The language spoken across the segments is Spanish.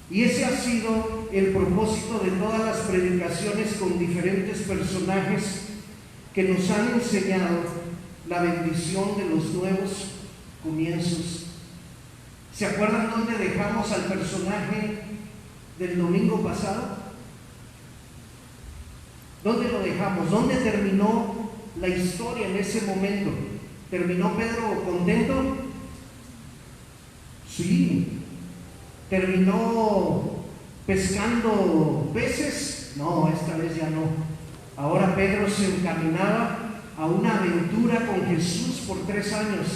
Y ese ha sido el propósito de todas las predicaciones con diferentes personajes que nos han enseñado la bendición de los nuevos comienzos. ¿Se acuerdan dónde dejamos al personaje del domingo pasado? ¿Dónde lo dejamos? ¿Dónde terminó la historia en ese momento? ¿Terminó Pedro contento? Sí. ¿Terminó pescando peces? No, esta vez ya no. Ahora Pedro se encaminaba a una aventura con Jesús por 3 años,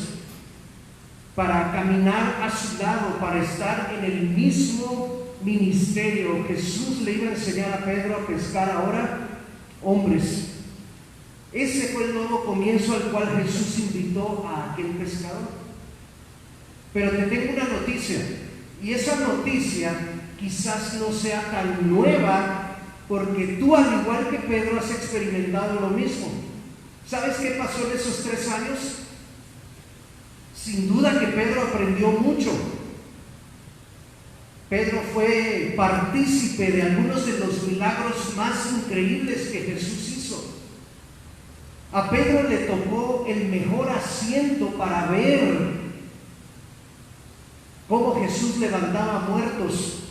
para caminar a su lado, para estar en el mismo ministerio. Jesús le iba a enseñar a Pedro a pescar ahora hombres. Ese fue el nuevo comienzo al cual Jesús invitó a aquel pescador. Pero te tengo una noticia, y esa noticia quizás no sea tan nueva, porque tú, al igual que Pedro, has experimentado lo mismo. ¿Sabes qué pasó en esos 3 años? Sin duda que Pedro aprendió mucho. Pedro fue partícipe de algunos de los milagros más increíbles que Jesús hizo. A Pedro le tocó el mejor asiento para ver cómo Jesús levantaba muertos,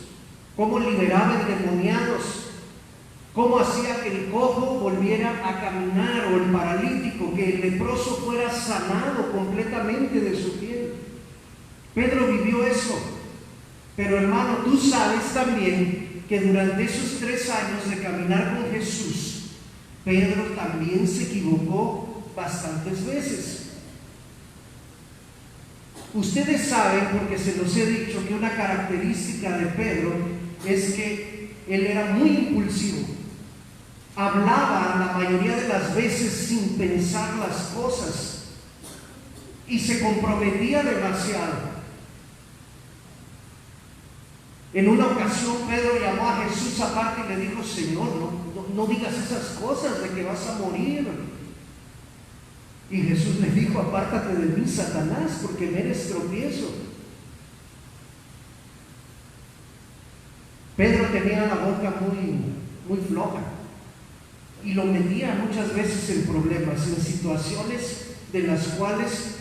cómo liberaba endemoniados, cómo hacía que el cojo volviera a caminar, o el paralítico, que el leproso fuera sanado completamente de su piel. Pedro vivió eso. Pero hermano, tú sabes también que durante esos 3 años de caminar con Jesús, Pedro también se equivocó bastantes veces. Ustedes saben, porque se los he dicho, que una característica de Pedro es que él era muy impulsivo. Hablaba la mayoría de las veces sin pensar las cosas y se comprometía demasiado. En una ocasión Pedro llamó a Jesús aparte y le dijo: Señor, no digas esas cosas de que vas a morir. Y Jesús le dijo: apártate de mí, Satanás, porque me eres tropiezo. Pedro tenía la boca muy floja y lo metía muchas veces en problemas, en situaciones de las cuales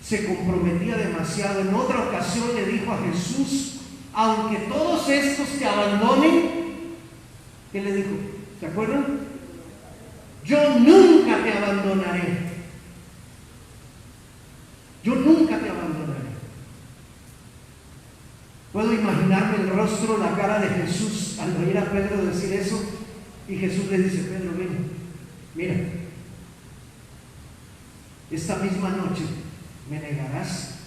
se comprometía demasiado. En otra ocasión le dijo a Jesús: aunque todos estos te abandonen, ¿qué le dijo? ¿Se acuerdan? Yo nunca te abandonaré. Yo nunca te abandonaré. Puedo imaginarme el rostro, la cara de Jesús al oír a Pedro decir eso, y Jesús le dice: Pedro, ven, mira, esta misma noche me negarás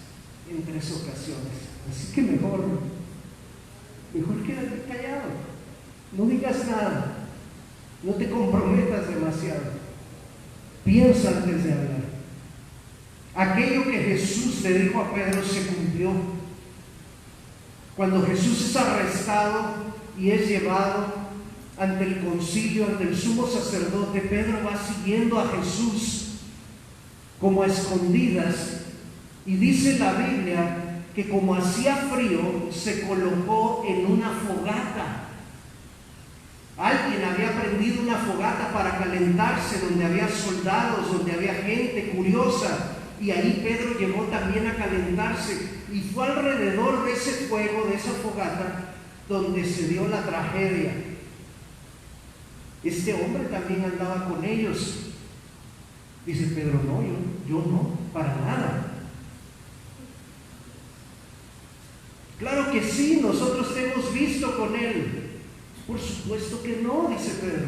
en 3 ocasiones. Así que mejor quédate callado, no digas nada, no te comprometas demasiado, piensa antes de hablar. Aquello que Jesús le dijo a Pedro se cumplió. Cuando Jesús es arrestado y es llevado ante el concilio, ante el sumo sacerdote, Pedro va siguiendo a Jesús como a escondidas, y dice la Biblia que como hacía frío, se colocó en una fogata. Alguien había prendido una fogata para calentarse, donde había soldados, donde había gente curiosa, y ahí Pedro llegó también a calentarse, y fue alrededor de ese fuego, de esa fogata, donde se dio la tragedia. Este hombre también andaba con ellos. Dice Pedro: no, yo no, para nada. Claro que sí, nosotros te hemos visto con él. Por supuesto que no, dice Pedro.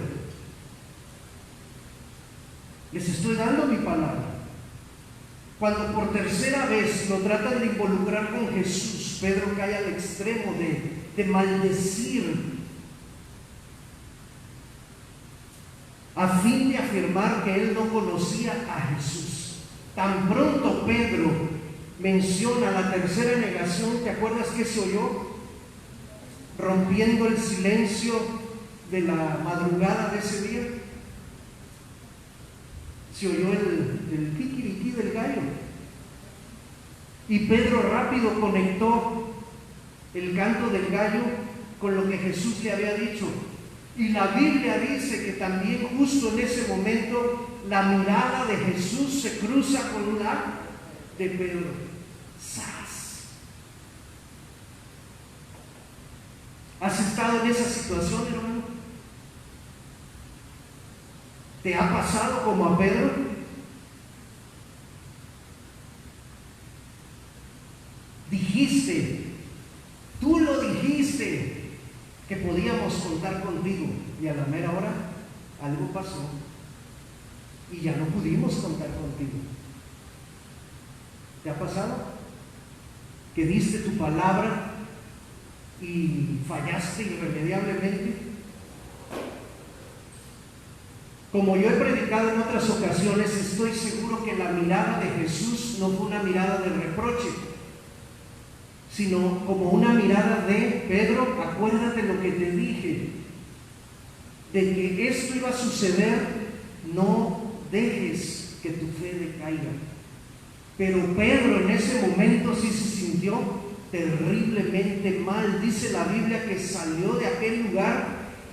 Les estoy dando mi palabra. Cuando por 3ª vez lo tratan de involucrar con Jesús, Pedro cae al extremo de maldecir, a fin de afirmar que él no conocía a Jesús. Tan pronto Pedro menciona la 3ª negación, ¿te acuerdas qué se oyó? Rompiendo el silencio de la madrugada de ese día, se oyó el kikiriki del gallo, y Pedro rápido conectó el canto del gallo con lo que Jesús le había dicho. Y la Biblia dice que también justo en ese momento la mirada de Jesús se cruza con la de Pedro. ¡Sas! ¿Has estado en esa situación, hermano? ¿Te ha pasado como a Pedro? Dijiste, tú lo dijiste, que podíamos contar contigo, y a la mera hora algo pasó y ya no pudimos contar contigo. ¿Te ha pasado? Que diste tu palabra y fallaste irremediablemente. Como yo he predicado en otras ocasiones, estoy seguro que la mirada de Jesús no fue una mirada de reproche, sino como una mirada de: Pedro, acuérdate lo que te dije, de que esto iba a suceder, no dejes que tu fe decaiga. Pero Pedro en ese momento sí se sintió terriblemente mal. Dice la Biblia que salió de aquel lugar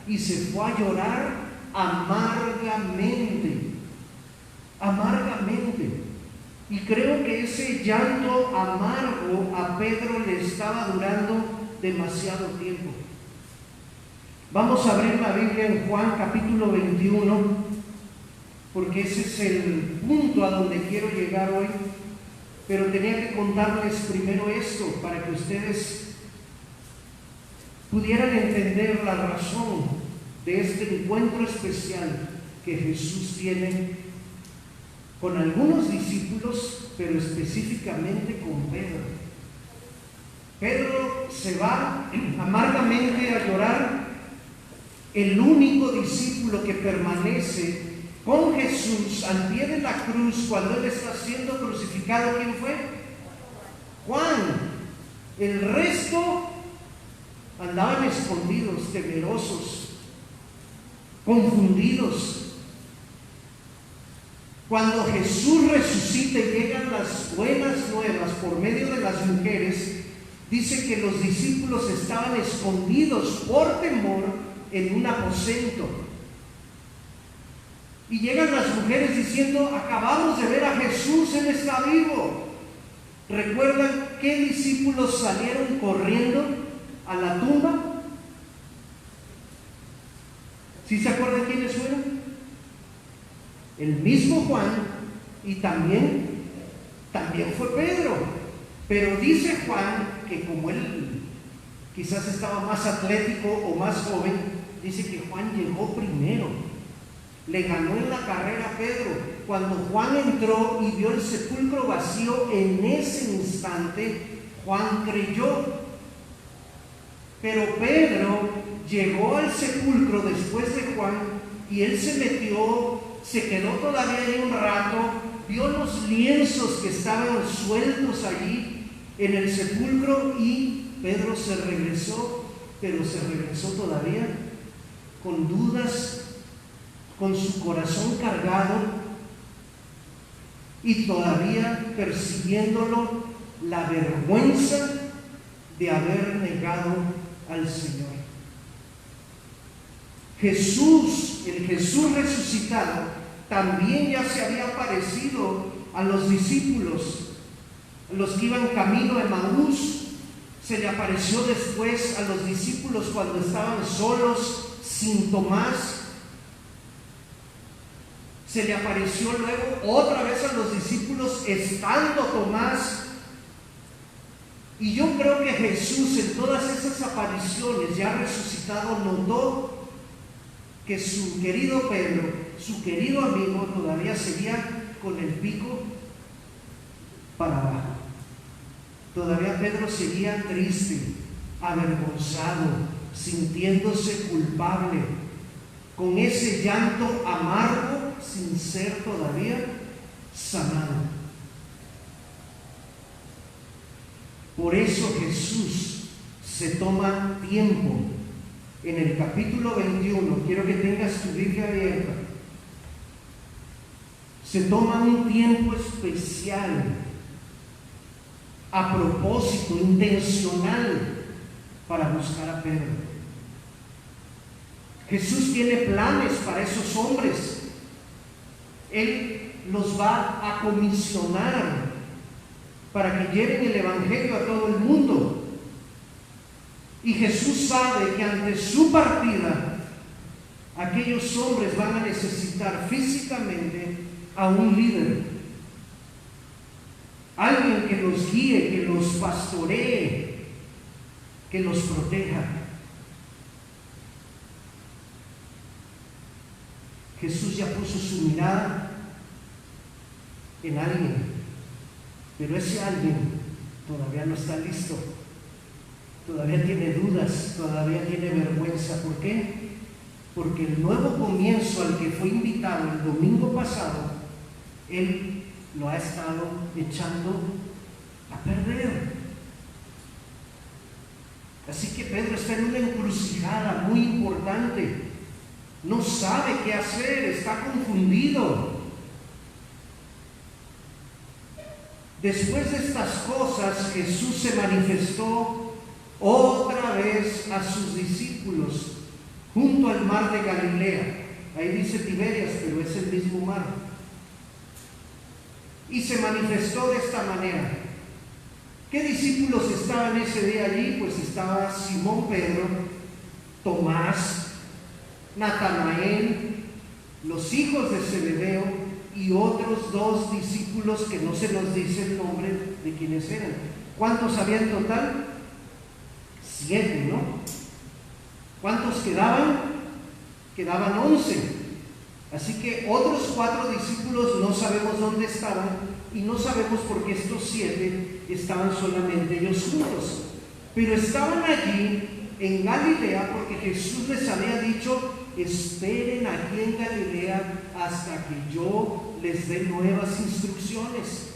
y se fue a llorar amargamente. Y creo que ese llanto amargo a Pedro le estaba durando demasiado tiempo. Vamos a abrir la Biblia en Juan capítulo 21, porque ese es el punto a donde quiero llegar hoy. Pero tenía que contarles primero esto para que ustedes pudieran entender la razón de este encuentro especial que Jesús tiene con algunos discípulos, pero específicamente con Pedro. Pedro se va amargamente a llorar. El único discípulo que permanece con Jesús al pie de la cruz cuando Él está siendo crucificado, ¿quién fue? Juan. El resto andaban escondidos, temerosos, confundidos. Cuando Jesús resucita y llegan las buenas nuevas por medio de las mujeres, dice que los discípulos estaban escondidos por temor en un aposento. Y llegan las mujeres diciendo: acabamos de ver a Jesús, Él está vivo. ¿Recuerdan qué discípulos salieron corriendo a la tumba? ¿Sí se acuerdan quiénes fueron? El mismo Juan, y también fue Pedro. Pero dice Juan que como él quizás estaba más atlético o más joven, dice que Juan llegó primero. Le ganó en la carrera a Pedro. Cuando Juan entró y vio el sepulcro vacío, en ese instante Juan creyó. Pero Pedro llegó al sepulcro después de Juan y él se metió, se quedó todavía ahí un rato, vio los lienzos que estaban sueltos allí en el sepulcro y Pedro se regresó, pero se regresó todavía con dudas, con su corazón cargado y todavía persiguiéndolo la vergüenza de haber negado al Señor. Jesús, el Jesús resucitado, también ya se había aparecido a los discípulos, a los que iban camino a Emaús. Se le apareció después a los discípulos cuando estaban solos, sin Tomás. Se le apareció luego otra vez a los discípulos estando Tomás. Y yo creo que Jesús en todas esas apariciones ya resucitado notó que su querido Pedro, su querido amigo, todavía seguía con el pico para abajo. Todavía Pedro seguía triste, avergonzado, sintiéndose culpable, con ese llanto amargo sin ser todavía sanado. Por eso Jesús se toma tiempo. En el capítulo 21, quiero que tengas tu Biblia abierta, se toma un tiempo especial, a propósito, intencional, para buscar a Pedro. Jesús tiene planes para esos hombres. Él los va a comisionar para que lleven el Evangelio a todo el mundo. Y Jesús sabe que ante su partida, aquellos hombres van a necesitar físicamente a un líder, alguien que los guíe, que los pastoree, que los proteja. Jesús ya puso su mirada en alguien, pero ese alguien todavía no está listo, todavía tiene dudas, todavía tiene vergüenza. ¿Por qué? Porque el nuevo comienzo al que fue invitado el domingo pasado, él lo ha estado echando a perder. Así que Pedro está en una encrucijada muy importante. No sabe qué hacer, está confundido. Después de estas cosas, Jesús se manifestó otra vez a sus discípulos junto al mar de Galilea. Ahí dice Tiberias, pero es el mismo mar. Y se manifestó de esta manera. ¿Qué discípulos estaban ese día allí? Pues estaba Simón Pedro, Tomás, Natanael, los hijos de Zebedeo y otros 2 discípulos que no se nos dice el nombre de quienes eran. ¿Cuántos había en total? 7, ¿no? ¿Cuántos quedaban? Quedaban 11. Así que otros 4 discípulos no sabemos dónde estaban y no sabemos por qué estos 7 estaban solamente ellos juntos. Pero estaban allí en Galilea porque Jesús les había dicho: esperen aquí en Galilea hasta que yo les dé nuevas instrucciones.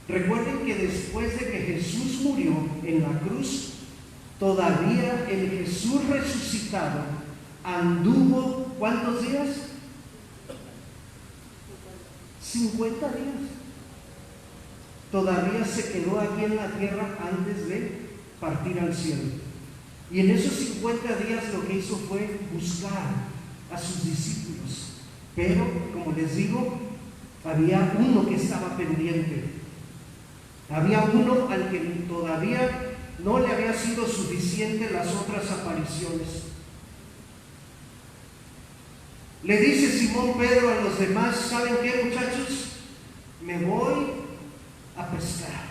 Recuerden que después de que Jesús murió en la cruz, todavía el Jesús resucitado anduvo, ¿cuántos días? 50 días. Todavía se quedó aquí en la tierra antes de partir al cielo. Y en esos 50 días lo que hizo fue buscar a sus discípulos. Pero, como les digo, había uno que estaba pendiente. Había uno al que todavía no le había sido suficiente las otras apariciones. Le dice Simón Pedro a los demás: ¿saben qué, muchachos? Me voy a pescar.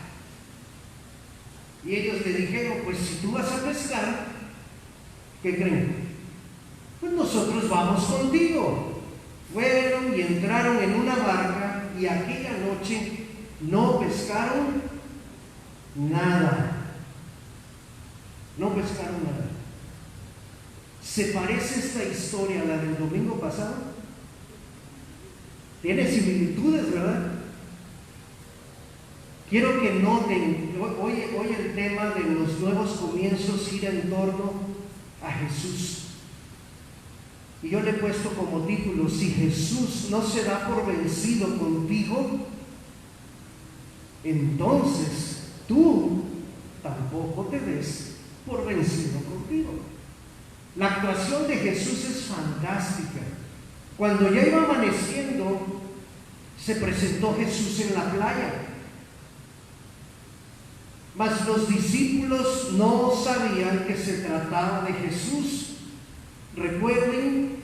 Y ellos le dijeron: pues si tú vas a pescar, ¿qué creen? Pues nosotros vamos contigo. Fueron y entraron en una barca y aquella noche no pescaron nada. No pescaron nada. ¿Se parece esta historia a la del domingo pasado? Tiene similitudes, ¿verdad? Quiero que noten, hoy el tema de los nuevos comienzos gira en torno a Jesús. Y yo le he puesto como título: si Jesús no se da por vencido contigo, entonces tú tampoco te des por vencido contigo. La actuación de Jesús es fantástica. Cuando ya iba amaneciendo, se presentó Jesús en la playa. Mas los discípulos no sabían que se trataba de Jesús. Recuerden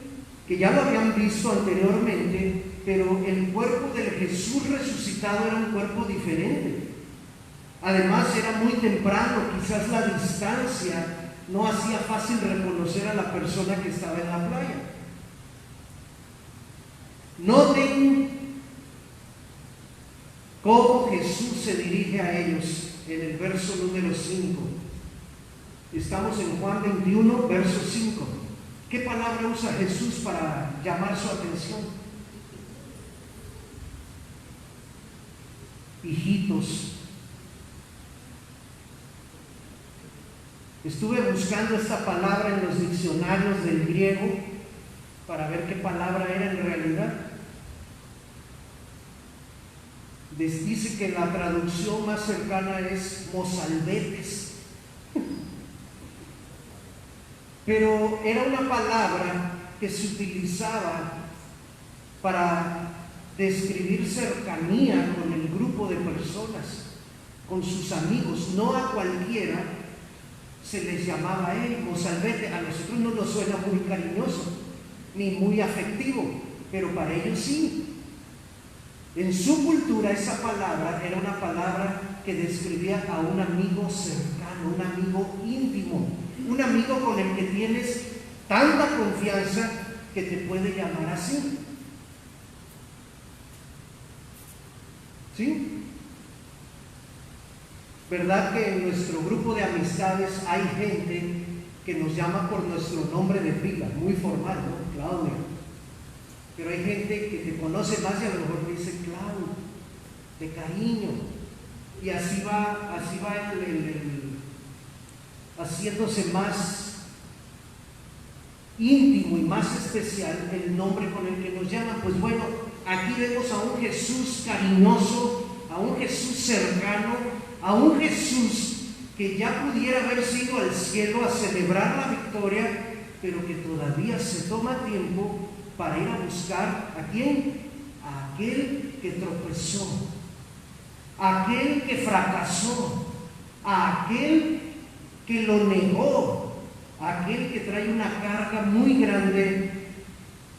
que ya lo habían visto anteriormente, pero el cuerpo del Jesús resucitado era un cuerpo diferente. Además, era muy temprano, quizás la distancia no hacía fácil reconocer a la persona que estaba en la playa. Noten cómo Jesús se dirige a ellos en el verso número 5. Estamos en Juan 21, verso 5. ¿Qué palabra usa Jesús para llamar su atención? Hijitos. Estuve buscando esta palabra en los diccionarios del griego para ver qué palabra era en realidad. Les dice que la traducción más cercana es mozalbetes. pero era una palabra que se utilizaba para describir cercanía con el grupo de personas, con sus amigos. No a cualquiera se les llamaba mozalbete. A nosotros no nos suena muy cariñoso ni muy afectivo, pero para ellos sí. En su cultura esa palabra era una palabra que describía a un amigo cercano, un amigo íntimo, un amigo con el que tienes tanta confianza que te puede llamar así. ¿Sí? ¿Verdad que en nuestro grupo de amistades hay gente que nos llama por nuestro nombre de pila, muy formal, ¿no? Claudia. Pero hay gente que te conoce más y a lo mejor te dice Clau, de cariño. Y así va haciéndose más íntimo y más especial el nombre con el que nos llaman. Pues bueno, aquí vemos a un Jesús cariñoso, a un Jesús cercano, a un Jesús que ya pudiera haber sido al cielo a celebrar la victoria, pero que todavía se toma tiempo para ir a buscar ¿a quién? A aquel que tropezó, a aquel que fracasó, a aquel que lo negó, a aquel que trae una carga muy grande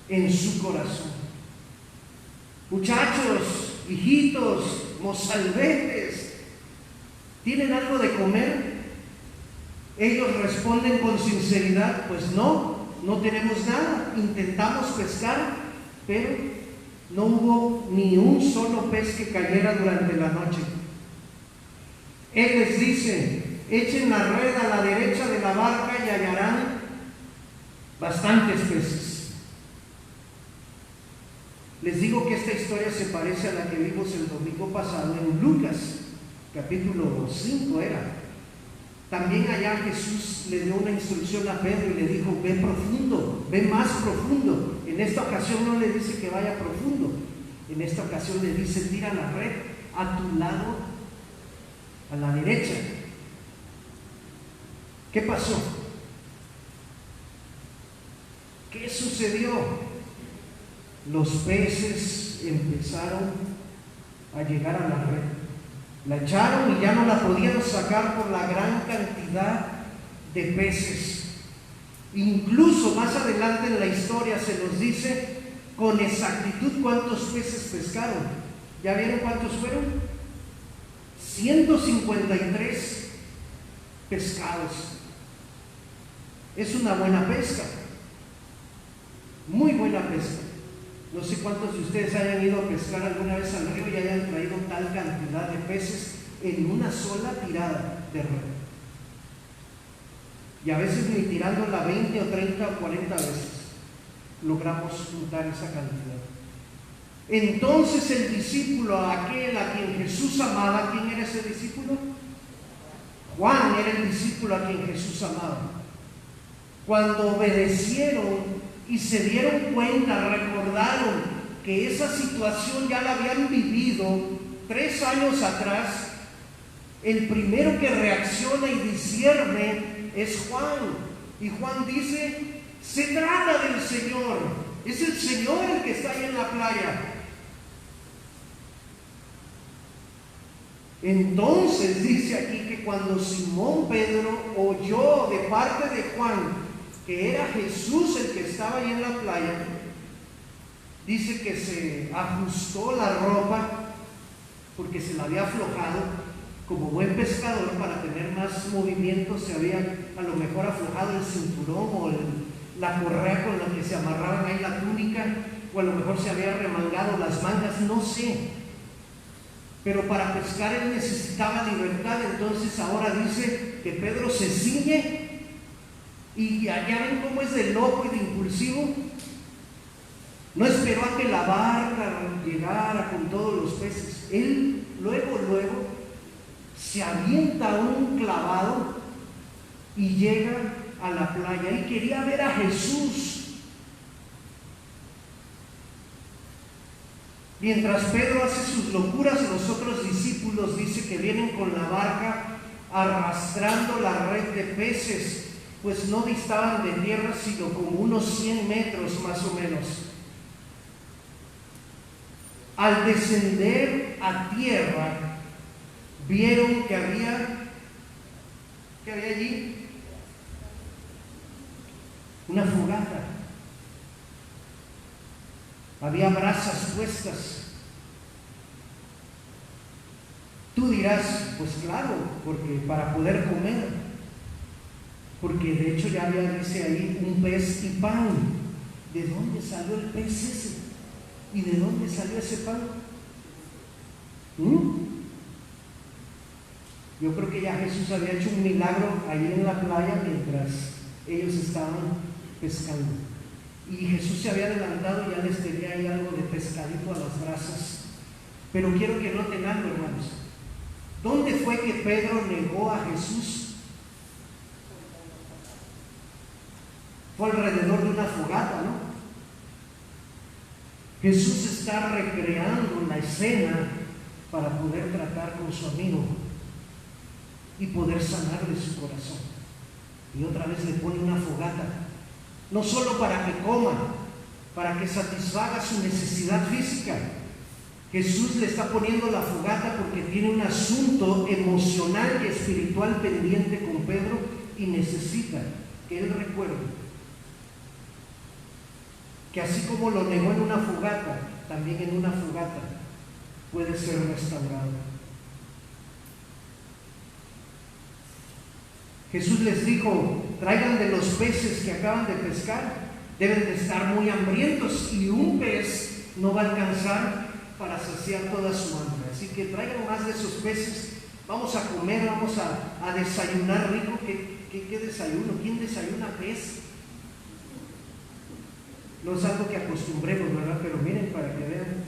en su corazón. Muchachos, hijitos, mozalbetes, ¿tienen algo de comer? Ellos responden con sinceridad, pues no tenemos nada. Intentamos pescar, pero no hubo ni un solo pez que cayera durante la noche. Él les dice, echen la red a la derecha de la barca y hallarán bastantes peces. Les digo que esta historia se parece a la que vimos el domingo pasado en Lucas, capítulo 5 era. También allá Jesús le dio una instrucción a Pedro y le dijo, ve profundo, ve más profundo. En esta ocasión no le dice que vaya profundo. En esta ocasión le dice, tira la red a tu lado, a la derecha. ¿Qué pasó? ¿Qué sucedió? Los peces empezaron a llegar a la red. La echaron y ya no la podían sacar por la gran cantidad de peces. Incluso más adelante en la historia se nos dice con exactitud cuántos peces pescaron. ¿Ya vieron cuántos fueron? 153 pescados. Es una buena pesca, muy buena pesca. No sé cuántos de ustedes hayan ido a pescar alguna vez al río y hayan traído tal cantidad de peces en una sola tirada de red. Y a veces ni tirándola 20 o 30 o 40 veces logramos juntar esa cantidad. Entonces el discípulo, aquel a quien Jesús amaba, ¿quién era ese discípulo? Juan era el discípulo a quien Jesús amaba. Cuando obedecieron y se dieron cuenta, recordaron que esa situación ya la habían vivido 3 años atrás, el primero que reacciona y discierne es Juan. Y Juan dice, se trata del Señor, es el Señor el que está ahí en la playa. Entonces dice aquí que cuando Simón Pedro oyó de parte de Juan que era Jesús el que estaba ahí en la playa, dice que se ajustó la ropa porque se la había aflojado. Como buen pescador, para tener más movimiento, se había a lo mejor aflojado el cinturón o la correa con la que se amarraban ahí la túnica, o a lo mejor se había remangado las mangas, no sé. Pero para pescar él necesitaba libertad. Entonces ahora dice que Pedro se ciñe. Y allá ven cómo es de loco y de impulsivo. No esperó a que la barca llegara con todos los peces. Él luego se avienta a un clavado y llega a la playa y quería ver a Jesús. Mientras Pedro hace sus locuras, los otros discípulos dice que vienen con la barca arrastrando la red de peces pues no distaban de tierra sino como unos 100 metros más o menos. Al descender a tierra, vieron que había allí una fogata. Había brasas puestas. Tú dirás, pues claro, porque para poder comer, porque de hecho ya había, dice ahí, un pez y pan. ¿De dónde salió el pez ese? ¿Y de dónde salió ese pan? Yo creo que ya Jesús había hecho un milagro ahí en la playa mientras ellos estaban pescando. Y Jesús se había adelantado y ya les tenía ahí algo de pescadito a las brasas. Pero quiero que noten algo, hermanos. ¿Dónde fue que Pedro negó a Jesús? Fue alrededor de una fogata, ¿no? Jesús está recreando la escena para poder tratar con su amigo y poder sanarle su corazón. Y otra vez le pone una fogata, no solo para que coma, para que satisfaga su necesidad física. Jesús le está poniendo la fogata porque tiene un asunto emocional y espiritual pendiente con Pedro y necesita que él recuerde que así como lo negó en una fogata, también en una fogata puede ser restaurado. Jesús les dijo: traigan de los peces que acaban de pescar, deben de estar muy hambrientos y un pez no va a alcanzar para saciar toda su hambre, así que traigan más de esos peces, vamos a comer, vamos a desayunar rico. ¿Qué desayuno? ¿Quién desayuna pez? No es algo que acostumbremos, ¿verdad? Pero miren, para que vean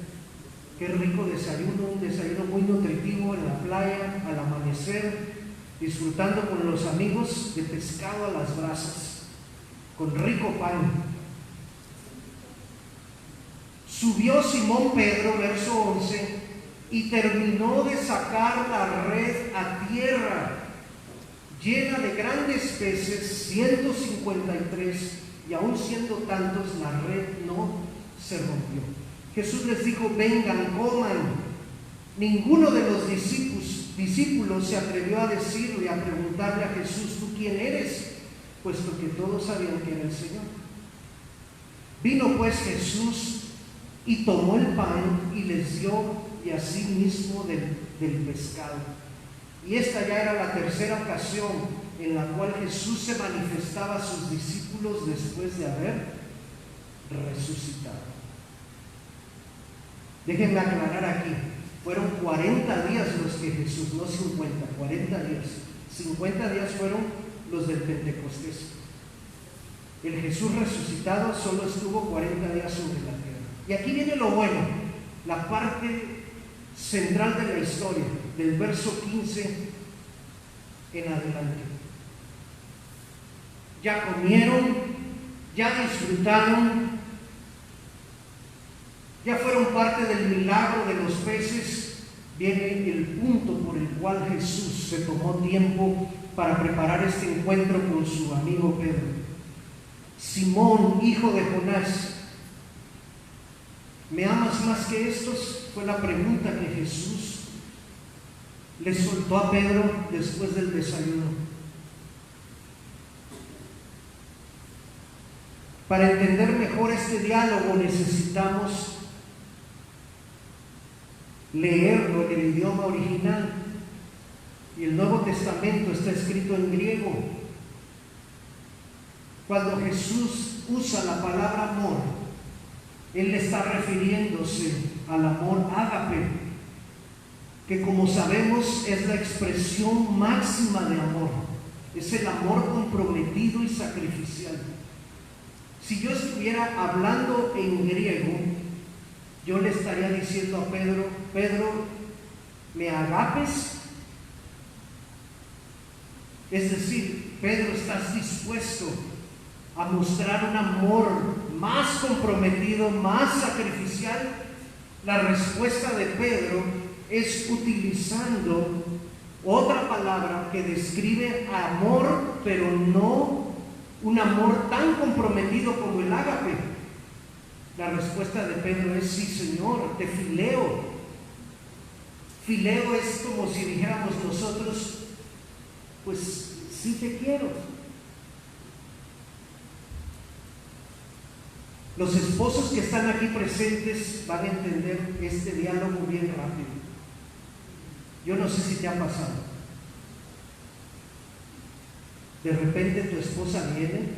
qué rico desayuno, un desayuno muy nutritivo en la playa, al amanecer, disfrutando con los amigos de pescado a las brasas, con rico pan. Subió Simón Pedro, verso 11, y terminó de sacar la red a tierra, llena de grandes peces, 153, y aún siendo tantos, la red no se rompió. Jesús les dijo: vengan, coman. Ninguno de los discípulos se atrevió a decirle, a preguntarle a Jesús: ¿tú quién eres?, puesto que todos sabían que era el Señor. Vino pues Jesús y tomó el pan y les dio, y asimismo del pescado. Y esta ya era la tercera ocasión en la cual Jesús se manifestaba a sus discípulos después de haber resucitado. Déjenme aclarar aquí, fueron 40 días los que Jesús, no 50, 40 días. 50 días fueron los del Pentecostés. El Jesús resucitado solo estuvo 40 días sobre la tierra. Y aquí viene lo bueno, la parte central de la historia, del verso 15 en adelante. Ya comieron, ya disfrutaron, ya fueron parte del milagro de los peces. Viene el punto por el cual Jesús se tomó tiempo para preparar este encuentro con su amigo Pedro. Simón, hijo de Jonás, ¿me amas más que estos?, fue la pregunta que Jesús le soltó a Pedro después del desayuno. Para entender mejor este diálogo necesitamos leerlo en el idioma original, y el Nuevo Testamento está escrito en griego. Cuando Jesús usa la palabra amor, Él está refiriéndose al amor ágape, que como sabemos es la expresión máxima de amor, es el amor comprometido y sacrificial. Si yo estuviera hablando en griego, yo le estaría diciendo a Pedro: Pedro, ¿me agapes? Es decir, Pedro, ¿estás dispuesto a mostrar un amor más comprometido, más sacrificial? La respuesta de Pedro es utilizando otra palabra que describe amor, pero no un amor tan comprometido como el ágape? La respuesta de Pedro es: sí, Señor, te fileo. Fileo es como si dijéramos nosotros: pues sí te quiero. Los esposos que están aquí presentes van a entender este diálogo bien rápido. Yo no sé si te ha pasado. De repente tu esposa viene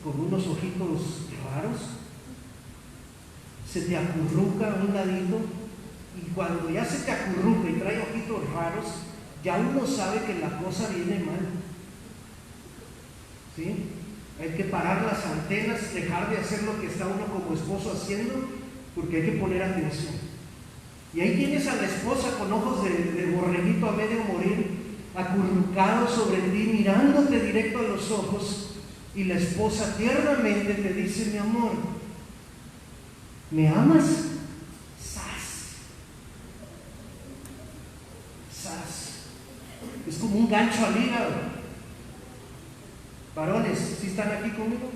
con unos ojitos raros, se te acurruca a un ladito, y cuando ya se te acurruca y trae ojitos raros, ya uno sabe que la cosa viene mal. ¿Sí? Hay que parar las antenas, dejar de hacer lo que está uno como esposo haciendo, porque hay que poner atención. Y ahí tienes a la esposa con ojos de borreguito a medio morir, acurrucado sobre ti, mirándote directo a los ojos, y la esposa tiernamente te dice: mi amor, ¿me amas? ¡Sas! ¡Sas! Es como un gancho al hígado. Varones, ¿sí están aquí conmigo?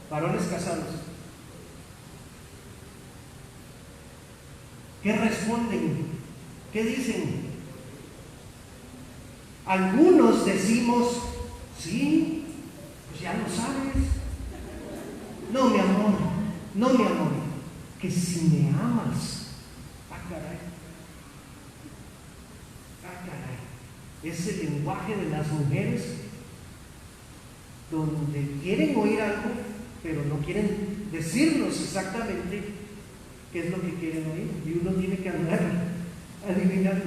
Varones casados. ¿Qué responden? ¿Qué dicen? Algunos decimos: sí, pues ya lo sabes. No, mi amor, no, mi amor, que si me amas. Ah, caray. Ah, caray. Es el lenguaje de las mujeres, donde quieren oír algo, pero no quieren decirnos exactamente qué es lo que quieren oír, y uno tiene que andar adivinando.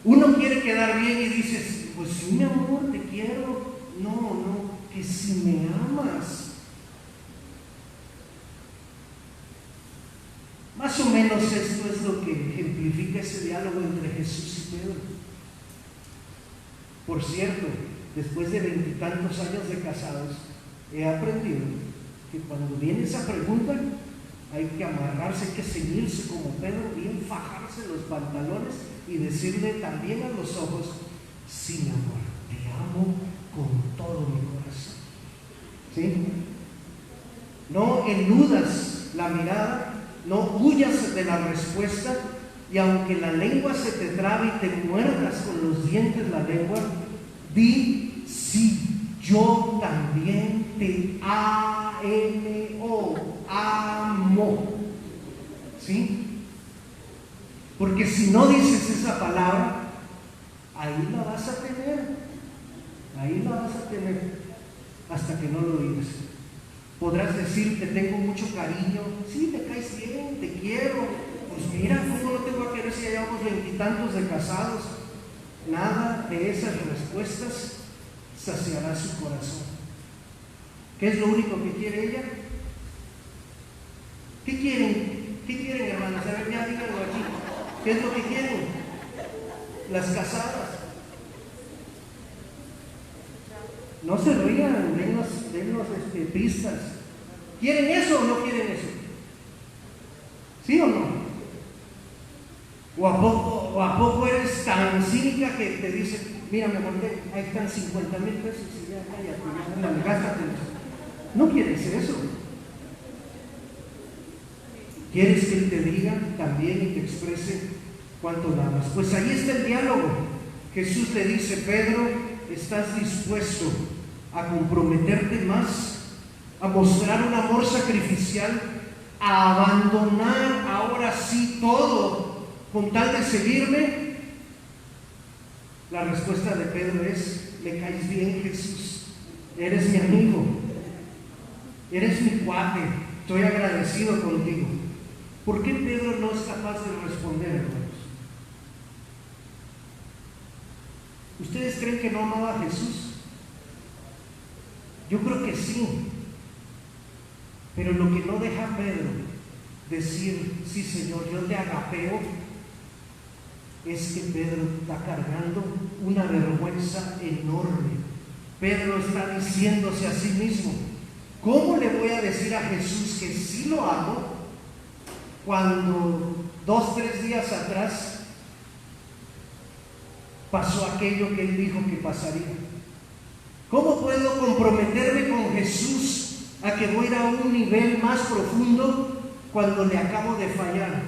Uno quiere quedar bien y dices: pues sí, mi amor, te quiero. No, no, que si me amas. Más o menos esto es lo que ejemplifica ese diálogo entre Jesús y Pedro. Por cierto, después de 20 y tantos años de casados, he aprendido que cuando viene esa pregunta, hay que amarrarse, hay que ceñirse como Pedro, bien fajarse los pantalones y decirle también a los ojos: sí, mi amor, te amo con todo mi corazón. ¿Sí? No eludas la mirada, no huyas de la respuesta, y aunque la lengua se te trabe y te muerdas con los dientes la lengua, di: sí, yo también te amo. ¿Sí? Porque si no dices esa palabra, ahí la vas a tener. Ahí la vas a tener hasta que no lo digas. Podrás decir: te tengo mucho cariño. Sí, me caes bien, te quiero. Pues mira, ¿cómo no te voy a querer si ya llevamos 20 y tantos de casados? Nada de esas respuestas saciará su corazón. ¿Qué es lo único que quiere ella? ¿Qué quieren? ¿Qué quieren, hermanos? A ver, ya díganlo aquí. ¿Qué es lo que quieren? Las casadas. No se rían, denos pistas. ¿Quieren eso o no quieren eso? ¿Sí o no? ¿O a poco eres tan cínica que te dice: mira, mi amor, ahí están 50,000 pesos y ya, cállate, gástatelos? No quieres eso. ¿Quieres que Él te diga también y te exprese cuánto la amas? Pues ahí está el diálogo. Jesús le dice: Pedro, ¿estás dispuesto a comprometerte más, a mostrar un amor sacrificial, a abandonar ahora sí todo con tal de seguirme? La respuesta de Pedro es: me caes bien, Jesús, eres mi amigo, eres mi cuate, estoy agradecido contigo. ¿Por qué Pedro no es capaz de responder, hermanos? ¿Ustedes creen que no amaba a Jesús? Yo creo que sí. Pero lo que no deja a Pedro decir: sí, Señor, yo te agapeo, es que Pedro está cargando una vergüenza enorme. Pedro está diciéndose a sí mismo: ¿cómo le voy a decir a Jesús que sí lo amo cuando 2-3 días atrás pasó aquello que Él dijo que pasaría? ¿Cómo puedo comprometerme con Jesús a que voy a ir a un nivel más profundo cuando le acabo de fallar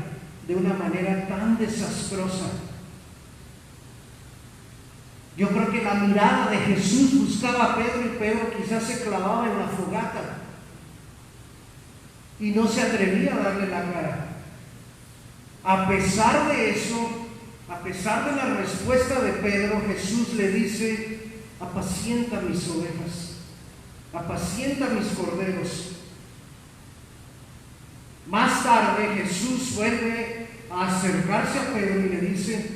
de una manera tan desastrosa? Yo creo que la mirada de Jesús buscaba a Pedro y Pedro quizás se clavaba en la fogata y no se atrevía a darle la cara. A pesar de eso, a pesar de la respuesta de Pedro, Jesús le dice: apacienta mis ovejas, apacienta mis corderos. Más tarde Jesús vuelve a acercarse a Pedro y le dice: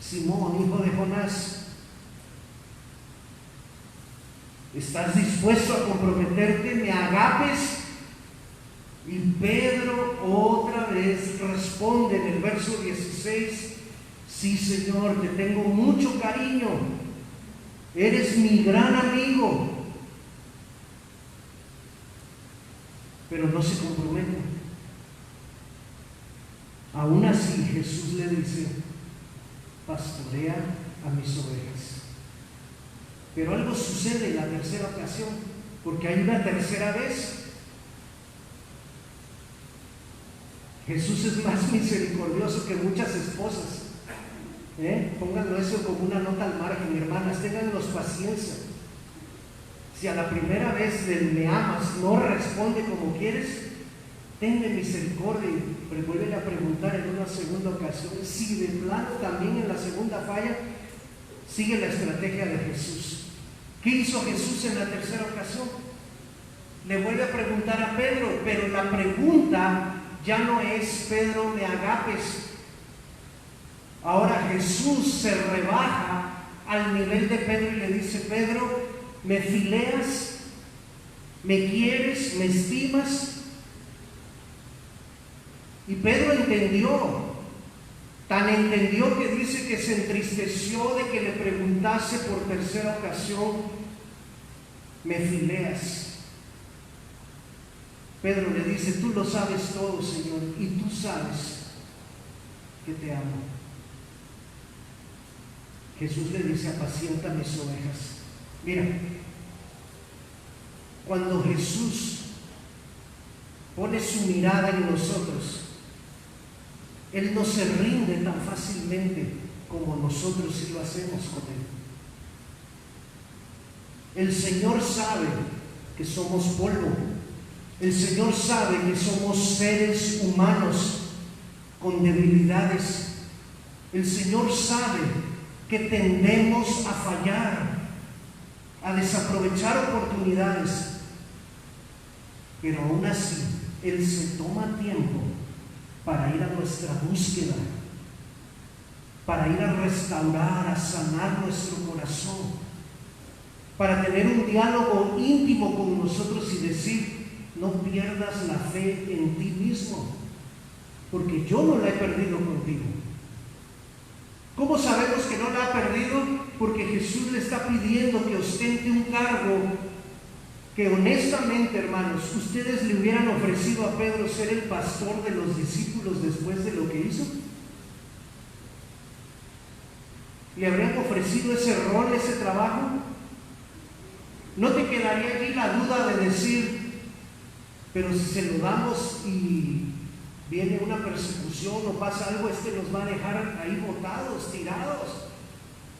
Simón, hijo de Jonás, ¿estás dispuesto a comprometerte? ¿Me agapes? Y Pedro otra vez responde en el verso 16: sí, Señor, te tengo mucho cariño, eres mi gran amigo. Pero no se compromete. Aún así Jesús le dice: pastorea a mis ovejas. Pero algo sucede en la tercera ocasión, porque hay una tercera vez. Jesús es más misericordioso que muchas esposas. Pónganlo eso como una nota al margen, hermanas, ténganlos paciencia. Si a la primera vez del me amas no responde como quieres, tenle misericordia y vuelve a preguntar en una segunda ocasión. Si de plano también en la segunda falla, sigue la estrategia de Jesús. ¿Qué hizo Jesús en la tercera ocasión? Le vuelve a preguntar a Pedro, pero la pregunta ya no es: Pedro, me agapes. Ahora Jesús se rebaja al nivel de Pedro y le dice: Pedro, ¿me fileas? ¿Me quieres? ¿Me estimas? Y Pedro entendió, tan entendió que dice que se entristeció de que le preguntase por tercera ocasión: ¿me fileas? Pedro le dice: tú lo sabes todo, Señor, y tú sabes que te amo. Jesús le dice: apacienta mis ovejas. Mira, cuando Jesús pone su mirada en nosotros, Él no se rinde tan fácilmente como nosotros sí lo hacemos con Él. El Señor sabe que somos polvo. El Señor sabe que somos seres humanos con debilidades. El Señor sabe que tendemos a fallar, a desaprovechar oportunidades. Pero aún así, Él se toma tiempo para ir a nuestra búsqueda, para ir a restaurar, a sanar nuestro corazón, para tener un diálogo íntimo con nosotros y decir: no pierdas la fe en ti mismo, porque yo no la he perdido contigo. ¿Cómo sabemos que no la ha perdido? Porque Jesús le está pidiendo que ostente un cargo que honestamente, hermanos, ustedes le hubieran ofrecido a Pedro ser el pastor de los discípulos después de lo que hizo. ¿Le habrían ofrecido ese rol, ese trabajo? ¿No te quedaría allí la duda de decir: pero si se lo damos y viene una persecución o pasa algo, nos va a dejar ahí botados, tirados?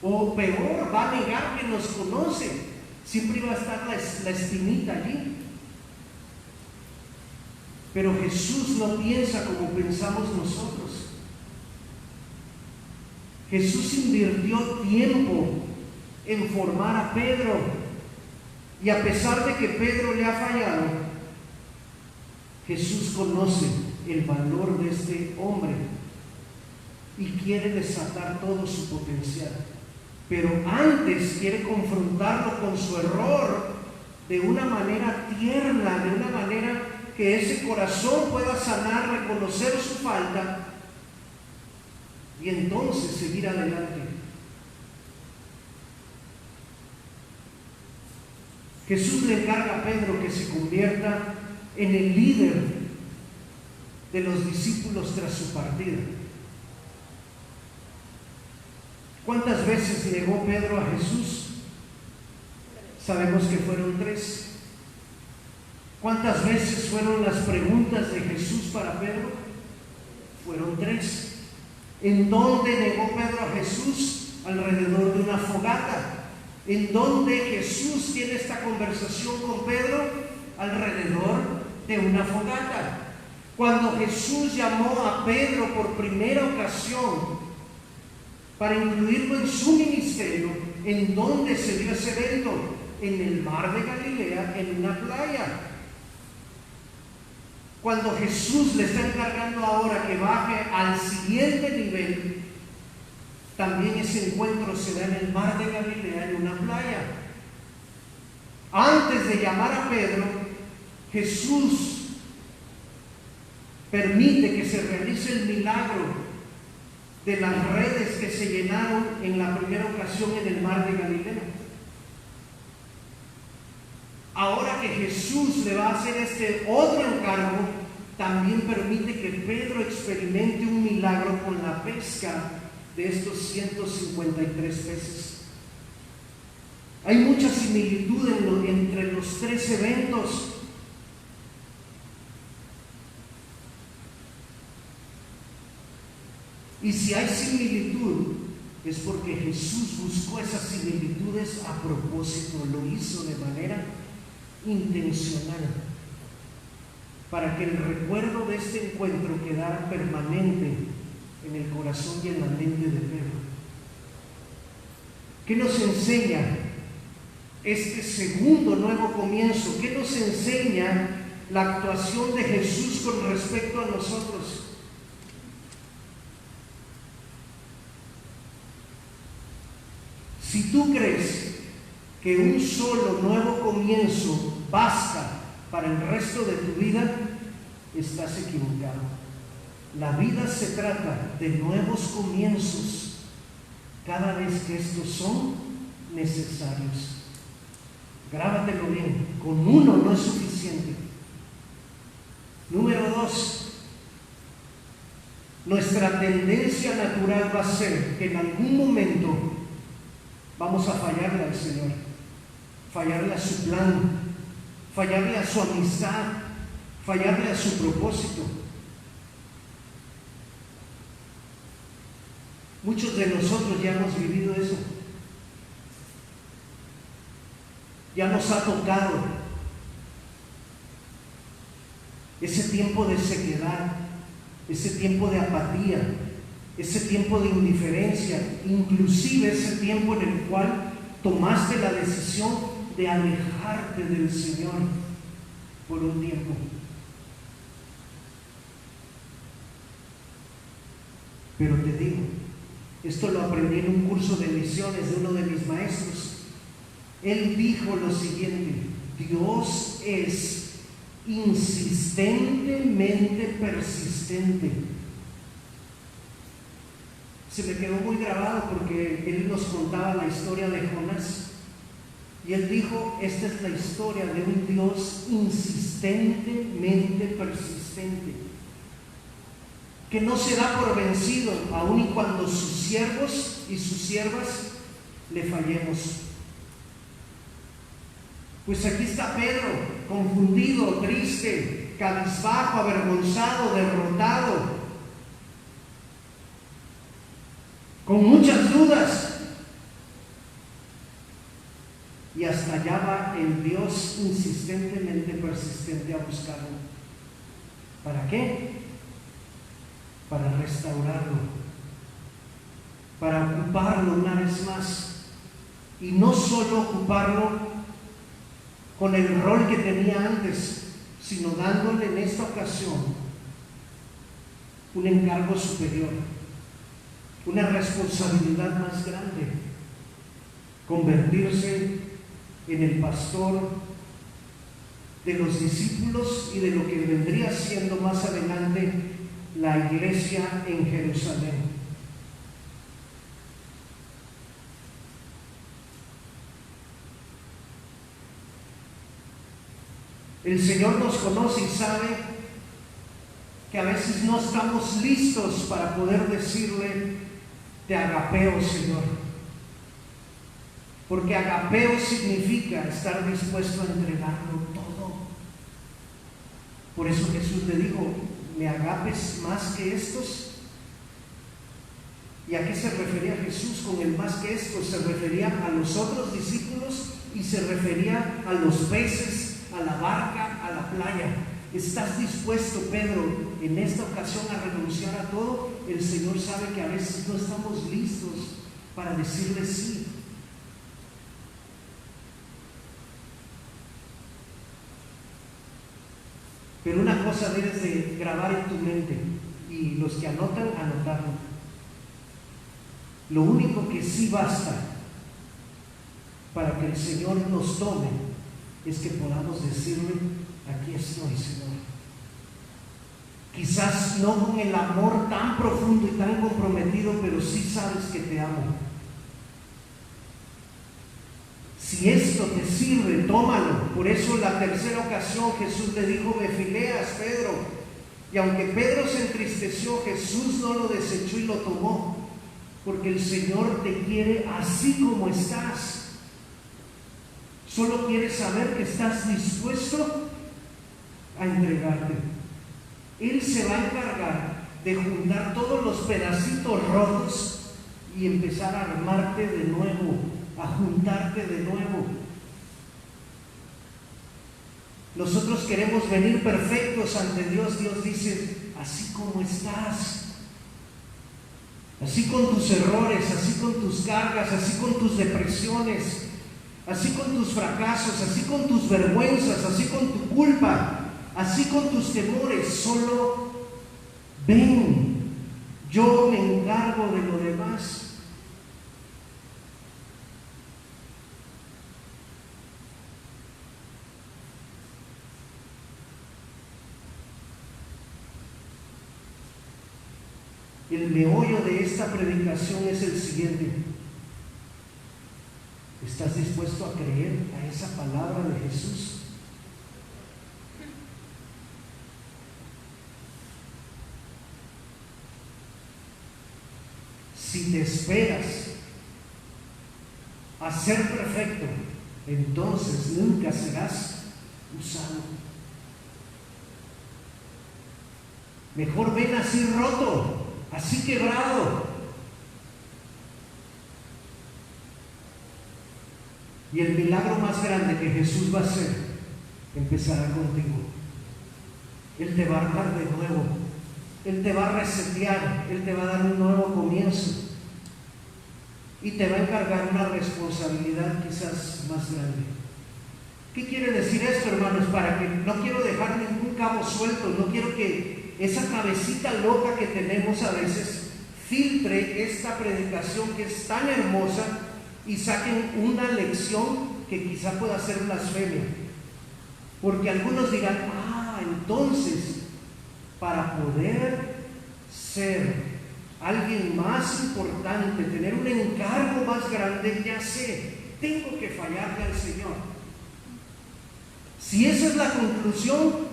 O peor, va a negar que nos conoce. Siempre va a estar la espinita allí. Pero Jesús no piensa como pensamos nosotros. Jesús invirtió tiempo en formar a Pedro, y a pesar de que Pedro le ha fallado, Jesús conoce el valor de este hombre y quiere desatar todo su potencial. Pero antes quiere confrontarlo con su error de una manera tierna, de una manera que ese corazón pueda sanar, reconocer su falta y entonces seguir adelante. Jesús le encarga a Pedro que se convierta en el líder de los discípulos tras su partida. ¿Cuántas veces negó Pedro a Jesús? Sabemos que fueron 3. ¿Cuántas veces fueron las preguntas de Jesús para Pedro? Fueron 3. ¿En dónde negó Pedro a Jesús? Alrededor de una fogata. ¿En dónde Jesús tiene esta conversación con Pedro? Alrededor de una fogata. Cuando Jesús llamó a Pedro por primera ocasión para incluirlo en su ministerio, ¿en dónde se dio ese evento? En el mar de Galilea, en una playa. Cuando Jesús le está encargando ahora que baje al siguiente nivel, también ese encuentro se da en el mar de Galilea, en una playa. Antes de llamar a Pedro, Jesús permite que se realice el milagro de las redes que se llenaron en la primera ocasión en el mar de Galilea. Ahora que Jesús le va a hacer este otro encargo, también permite que Pedro experimente un milagro con la pesca de estos 153 peces. Hay mucha similitud entre los 3 eventos. Y si hay similitud, es porque Jesús buscó esas similitudes a propósito, lo hizo de manera intencional, para que el recuerdo de este encuentro quedara permanente en el corazón y en la mente de Pedro. ¿Qué nos enseña este segundo nuevo comienzo? ¿Qué nos enseña la actuación de Jesús con respecto a nosotros? Si tú crees que un solo nuevo comienzo basta para el resto de tu vida, estás equivocado. La vida se trata de nuevos comienzos cada vez que estos son necesarios. Grábatelo bien, con uno no es suficiente. Número 2, nuestra tendencia natural va a ser que en algún momento vamos a fallarle al Señor, fallarle a su plan, fallarle a su amistad, fallarle a su propósito. Muchos de nosotros ya hemos vivido eso. Ya nos ha tocado ese tiempo de sequedad, ese tiempo de apatía, ese tiempo de indiferencia, inclusive ese tiempo en el cual tomaste la decisión de alejarte del Señor por un tiempo. Pero te digo, esto lo aprendí en un curso de misiones de uno de mis maestros. Él dijo lo siguiente: Dios es insistentemente persistente. Se me quedó muy grabado porque él nos contaba la historia de Jonás. Y él dijo, esta es la historia de un Dios insistentemente persistente, que no se da por vencido, aun y cuando sus siervos y sus siervas le fallemos. Pues aquí está Pedro, confundido, triste, cabizbajo, avergonzado, derrotado, con muchas dudas. Y hasta allá va el Dios insistentemente persistente a buscarlo. ¿Para qué? Para restaurarlo, para ocuparlo una vez más. Y no solo ocuparlo con el rol que tenía antes, sino dándole en esta ocasión un encargo superior, una responsabilidad más grande: convertirse en el pastor de los discípulos y de lo que vendría siendo más adelante la iglesia en Jerusalén. El Señor nos conoce y sabe que a veces no estamos listos para poder decirle: te agapeo, Señor. Porque agapeo significa estar dispuesto a entregarlo todo. Por eso Jesús le dijo, ¿me agapes más que estos? ¿Y a qué se refería Jesús con el más que estos? Se refería a los otros discípulos y se refería a los peces, a la barca, a la playa. ¿Estás dispuesto, Pedro, en esta ocasión a renunciar a todo? El Señor sabe que a veces no estamos listos para decirle sí. Pero una cosa debes de grabar en tu mente, y los que anotan, anotarlo. Lo único que sí basta para que el Señor nos tome es que podamos decirle, aquí estoy, Señor. Quizás no con el amor tan profundo y tan comprometido, pero sí sabes que te amo. Si esto te sirve, tómalo. Por eso la tercera ocasión Jesús le dijo, me fileas, Pedro. Y aunque Pedro se entristeció, Jesús no lo desechó y lo tomó. Porque el Señor te quiere así como estás. Solo quiere saber que estás dispuesto a entregarte. Él se va a encargar de juntar todos los pedacitos rotos y empezar a armarte de nuevo, a juntarte de nuevo. Nosotros queremos venir perfectos ante Dios. Dios dice, así como estás. Así con tus errores, así con tus cargas, así con tus depresiones, así con tus fracasos, así con tus vergüenzas, así con tu culpa, así con tus temores. Solo ven, yo me encargo de lo demás. El meollo de esta predicación es el siguiente. ¿Estás dispuesto a creer a esa palabra de Jesús? Si te esperas a ser perfecto, entonces nunca serás usado. Mejor ven así roto, así quebrado. Y el milagro más grande que Jesús va a hacer empezará contigo. Él te va a armar de nuevo. Él te va a resetear. Él te va a dar un nuevo comienzo. Y te va a encargar una responsabilidad quizás más grande. ¿Qué quiere decir esto, hermanos? Para que no quiero dejar ningún cabo suelto. No quiero que esa cabecita loca que tenemos a veces filtre esta predicación que es tan hermosa y saquen una lección que quizá pueda ser blasfemia. Porque algunos dirán, entonces, para poder ser alguien más importante, tener un encargo más grande, ya sé, tengo que fallarle al Señor. Si esa es la conclusión,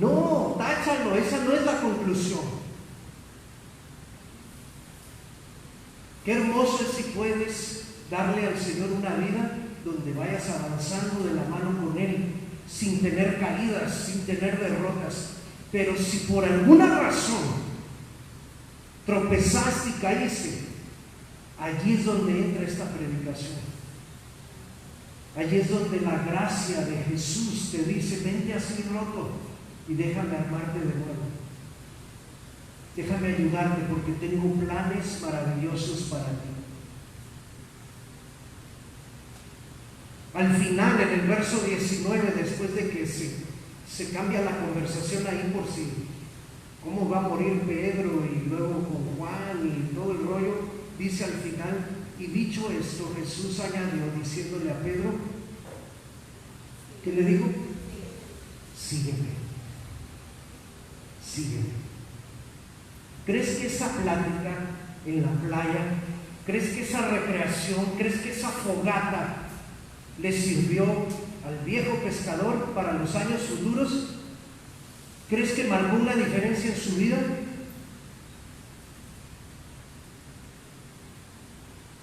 no, táchalo, esa no es la conclusión. Qué hermoso es si puedes darle al Señor una vida donde vayas avanzando de la mano con Él, sin tener caídas, sin tener derrotas. Pero si por alguna razón tropezaste y caíste, allí es donde entra esta predicación. Allí es donde la gracia de Jesús te dice, vente así roto y déjame armarte de nuevo. Déjame ayudarte porque tengo planes maravillosos para ti. Al final, en el verso 19, después de que se cambia la conversación ahí por si cómo va a morir Pedro y luego con Juan y todo el rollo, dice al final, y dicho esto, Jesús añadió diciéndole a Pedro, ¿qué le dijo? Sígueme, sígueme. ¿Crees que esa plática en la playa, crees que esa recreación, crees que esa fogata le sirvió al viejo pescador para los años futuros? ¿Crees que marcó una diferencia en su vida?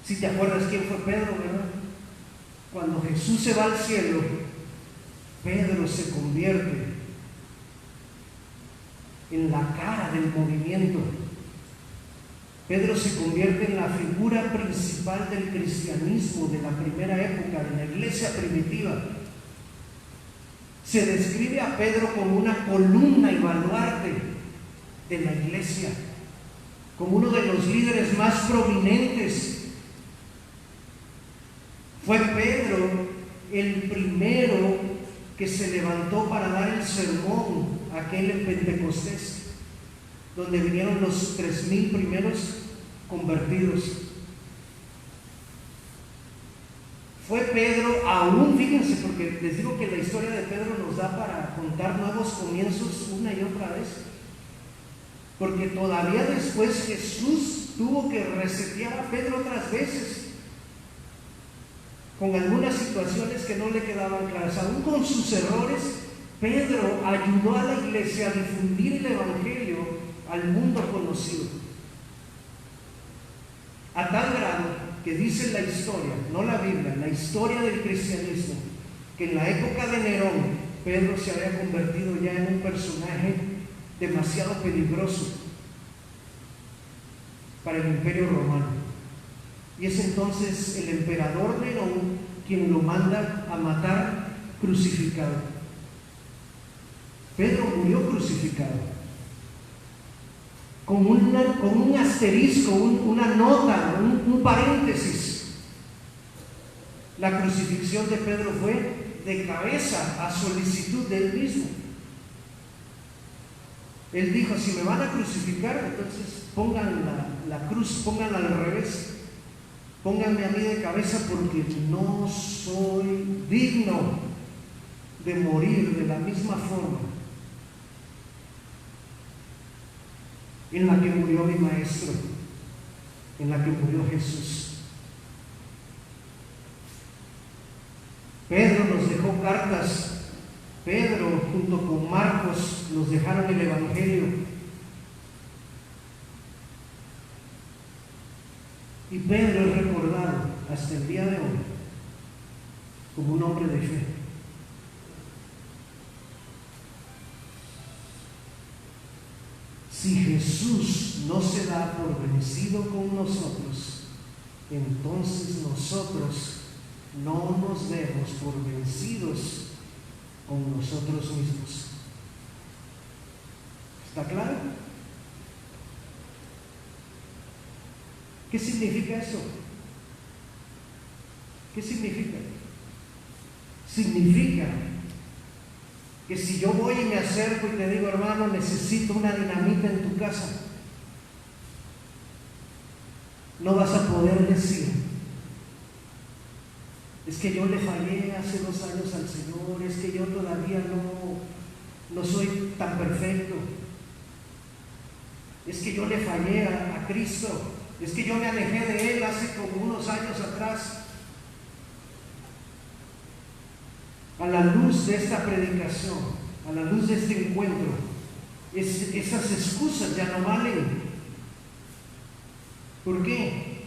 Si te acuerdas quién fue Pedro, ¿verdad? cuando Jesús se va al cielo, Pedro se convierte en la cara del movimiento. Pedro se convierte en la figura principal del cristianismo de la primera época, de la iglesia primitiva. Se describe a Pedro como una columna y baluarte de la iglesia, como uno de los líderes más prominentes. Fue Pedro el primero que se levantó para dar el sermón, aquel en Pentecostés, donde vinieron los 3,000 primeros convertidos. Fue Pedro, aún, fíjense, porque les digo que la historia de Pedro nos da para contar nuevos comienzos una y otra vez, porque todavía después Jesús tuvo que resetear a Pedro otras veces, con algunas situaciones que no le quedaban claras. Aún con sus errores, Pedro ayudó a la iglesia a difundir el evangelio al mundo conocido, a tal grado que dice la historia, no la Biblia, la historia del cristianismo, que en la época de Nerón, Pedro se había convertido ya en un personaje demasiado peligroso para el imperio romano. Y es entonces el emperador Nerón quien lo manda a matar crucificado. Pedro murió crucificado, con un asterisco, una nota, un paréntesis. La crucifixión de Pedro fue de cabeza, a solicitud de él mismo. Él dijo: si me van a crucificar, entonces pongan la cruz, pónganla al revés. Pónganme a mí de cabeza, porque no soy digno de morir de la misma forma en la que murió mi maestro, en la que murió Jesús. Pedro nos dejó cartas. Pedro junto con Marcos nos dejaron el evangelio. Y Pedro es recordado hasta el día de hoy como un hombre de fe. Si Jesús no se da por vencido con nosotros, entonces nosotros no nos demos por vencidos con nosotros mismos. ¿Está claro? ¿Qué significa eso? ¿Qué significa? Significa que si yo voy y me acerco y te digo: hermano, necesito una dinamita en tu casa, no vas a poder decir: es que yo le fallé hace 2 años al Señor, es que yo todavía no soy tan perfecto, es que yo le fallé a Cristo, es que yo me alejé de Él hace como unos años atrás. A la luz de esta predicación, a la luz de este encuentro, esas excusas ya no valen. ¿Por qué?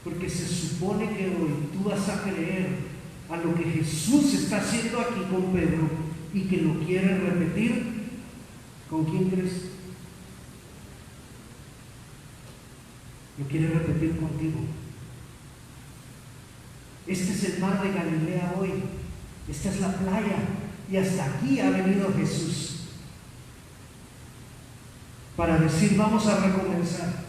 Porque se supone que hoy tú vas a creer a lo que Jesús está haciendo aquí con Pedro y que lo quiere repetir. ¿Con quién crees? Lo quiere repetir contigo. Este es el mar de Galilea hoy. Esta es la playa. Y hasta aquí ha venido Jesús para decir: vamos a recomenzar.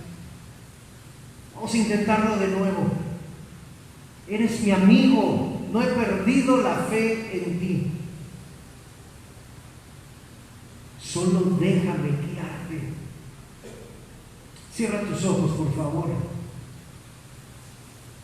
Vamos a intentarlo de nuevo. Eres mi amigo. No he perdido la fe en ti. Solo déjame guiarte. Cierra tus ojos, por favor.